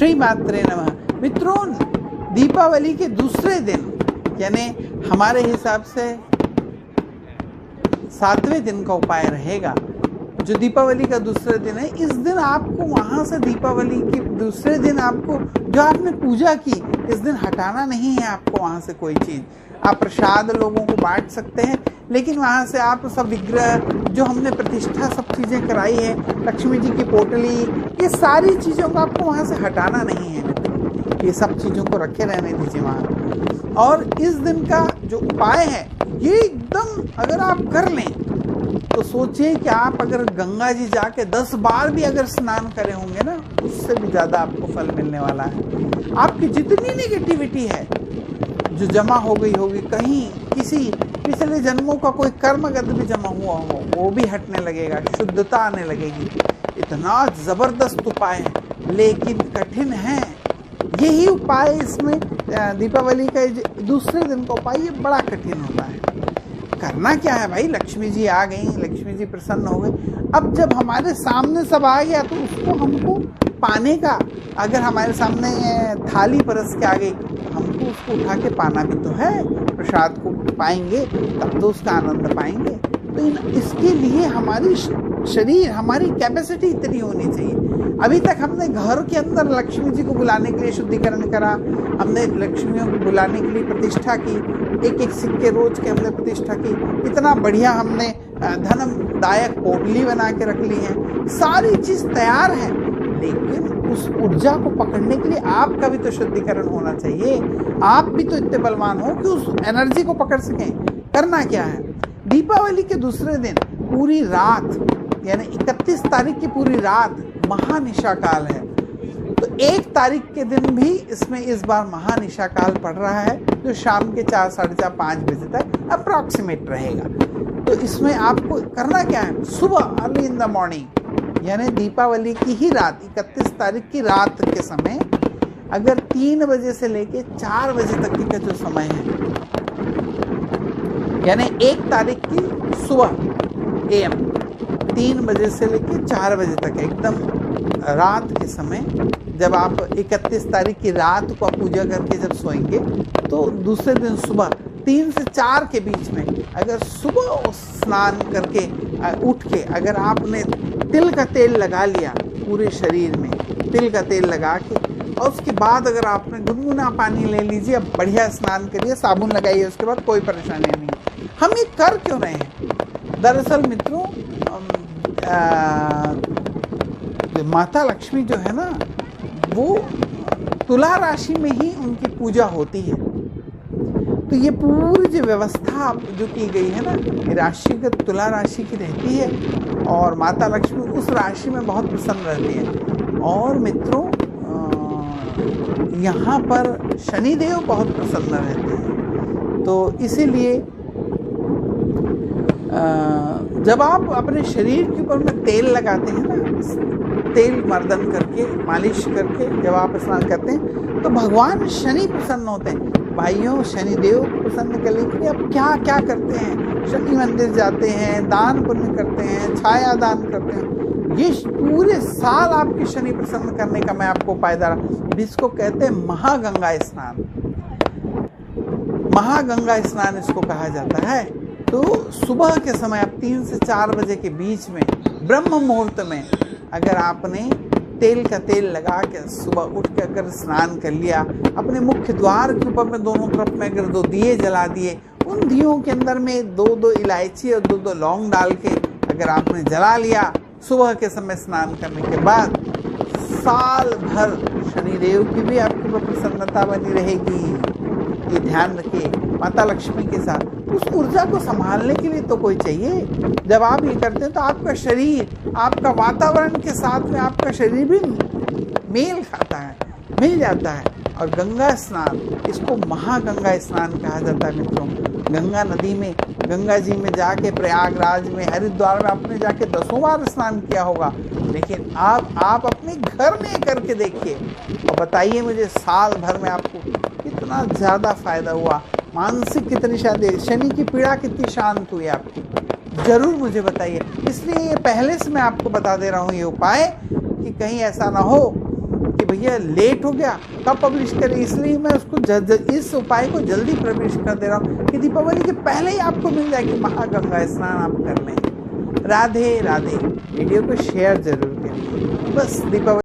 श्री मात्रे नमः। मित्रों, दीपावली के दूसरे दिन यानी हमारे हिसाब से 7वें दिन का उपाय रहेगा। जो दीपावली का दूसरा दिन है, इस दिन आपको वहाँ से दीपावली के दूसरे दिन आपको जो आपने पूजा की, इस दिन हटाना नहीं है आपको वहाँ से कोई चीज़। आप प्रसाद लोगों को बांट सकते हैं, लेकिन वहाँ से आप सब विग्रह जो हमने प्रतिष्ठा सब चीज़ें कराई है, लक्ष्मी जी की पोटली, ये सारी चीज़ों को आपको वहाँ से हटाना नहीं है। ये सब चीज़ों को रखे रहने दीजिए वहाँ। और इस दिन का जो उपाय है, ये एकदम अगर आप कर लें तो सोचिए कि आप अगर गंगा जी जाके 10 बार भी अगर स्नान करे होंगे ना, उससे भी ज़्यादा आपको फल मिलने वाला है। आपकी जितनी नेगेटिविटी है जो जमा हो गई होगी, कहीं किसी पिछले जन्मों का कोई कर्मगत भी जमा हुआ हो, वो भी हटने लगेगा, शुद्धता आने लगेगी। इतना ज़बरदस्त उपाय है, लेकिन कठिन है। यही उपाय इसमें दीपावली का दूसरे दिन का उपाय ये बड़ा कठिन होता है। करना क्या है भाई, लक्ष्मी जी आ गई, लक्ष्मी जी प्रसन्न हो गई। अब जब हमारे सामने सब आ गया तो उसको हमको पाने का, अगर हमारे सामने थाली परस के आ गई तो हमको उसको उठा के पाना भी तो है। प्रसाद को पाएंगे तब तो उसका आनंद पाएंगे। तो इसके लिए हमारी शरीर, हमारी कैपेसिटी इतनी होनी चाहिए। अभी तक हमने घर के अंदर लक्ष्मी जी को बुलाने के लिए शुद्धिकरण करा, हमने लक्ष्मियों को बुलाने के लिए प्रतिष्ठा की, एक एक सिक्के रोज के हमने प्रतिष्ठा की, इतना बढ़िया हमने धनदायक पोटली बना के रख ली है, सारी चीज़ तैयार है। लेकिन उस ऊर्जा को पकड़ने के लिए आपका भी तो शुद्धिकरण होना चाहिए। आप भी तो इतने बलवान हो कि उस एनर्जी को पकड़ सकें। करना क्या है, दीपावली के दूसरे दिन पूरी रात यानी 31 तारीख की पूरी रात महानिशा काल है। तो 1 तारीख के दिन भी इसमें इस बार महानिशा काल पड़ रहा है, जो शाम के 4, साढ़े 4, 5 बजे तक अप्रॉक्सीमेट रहेगा। तो इसमें आपको करना क्या है, सुबह अर्ली इन द मॉर्निंग यानी दीपावली की ही रात 31 तारीख की रात के समय, अगर 3 बजे से लेके 4 बजे तक का जो समय है, यानी 1 तारीख की सुबह AM 3 बजे से लेके 4 बजे तक एकदम रात के समय, जब आप 31 तारीख की रात को पूजा करके जब सोएंगे तो दूसरे दिन सुबह 3 से 4 के बीच में अगर सुबह स्नान करके उठ के अगर आपने तिल का तेल लगा लिया पूरे शरीर में, तिल का तेल लगा के, और उसके बाद अगर आपने गुनगुना पानी ले लीजिए, अब बढ़िया स्नान करिए, साबुन लगाइए, उसके बाद कोई परेशानी नहीं। हम ये कर क्यों रहे हैं? दरअसल मित्रों, माता लक्ष्मी जो है ना, वो तुला राशि में ही उनकी पूजा होती है। तो ये पूरी जो व्यवस्था जो की गई है ना, ये राशिगत तुला राशि की रहती है, और माता लक्ष्मी उस राशि में बहुत प्रसन्न रहती है। और मित्रों, यहाँ पर शनिदेव बहुत प्रसन्न रहते हैं। तो इसीलिए जब आप अपने शरीर के ऊपर में तेल लगाते हैं ना, तेल मर्दन करके, मालिश करके जब आप स्नान करते हैं, तो भगवान शनि प्रसन्न होते हैं। भाइयों, शनिदेव प्रसन्न करने के लिए आप क्या क्या करते हैं? शनि मंदिर जाते हैं, दान पुण्य करते हैं, छाया दान करते हैं। ये पूरे साल आपके शनि प्रसन्न करने का मैं आपको उपाय दे रहा, जिसको कहते हैं महागंगा स्नान। महागंगा स्नान इसको कहा जाता है। तो सुबह के समय आप 3 से 4 बजे के बीच में ब्रह्म मुहूर्त में अगर आपने तेल का तेल लगा के सुबह उठ के अगर स्नान कर लिया, अपने मुख्य द्वार के ऊपर में दोनों तरफ में अगर 2 दिए जला दिए, उन दियों के अंदर में 2-2 इलायची और 2-2 लौंग डाल के अगर आपने जला लिया सुबह के समय स्नान करने के बाद, साल भर शनिदेव की भी आपके ऊपर प्रसन्नता बनी रहेगी। ये ध्यान रखिए। माता लक्ष्मी के साथ उस ऊर्जा को संभालने के लिए तो कोई चाहिए। जब आप ये करते हैं तो आपका शरीर, आपका वातावरण के साथ में आपका शरीर भी मेल खाता है, मिल जाता है। और गंगा स्नान, इसको महागंगा स्नान कहा जाता है मित्रों। गंगा नदी में, गंगा जी में जाके, प्रयागराज में, हरिद्वार में आपने जाके 10 बार स्नान किया होगा, लेकिन आप अपने घर में करके देखिए और बताइए मुझे साल भर में आपको कितना ज़्यादा फायदा हुआ, मानसिक कितनी शांति, शनि की पीड़ा कितनी शांत हुई आपकी, ज़रूर मुझे बताइए। इसलिए ये पहले से मैं आपको बता दे रहा हूँ ये उपाय, कि कहीं ऐसा ना हो कि भैया लेट हो गया कब पब्लिश करें, इसलिए मैं उसको इस उपाय को जल्दी पब्लिश कर दे रहा हूँ कि दीपावली के पहले ही आपको मिल जाए कि महागंगा स्नान आप कर लें। राधे राधे। वीडियो को शेयर जरूर करें। बस दीपावली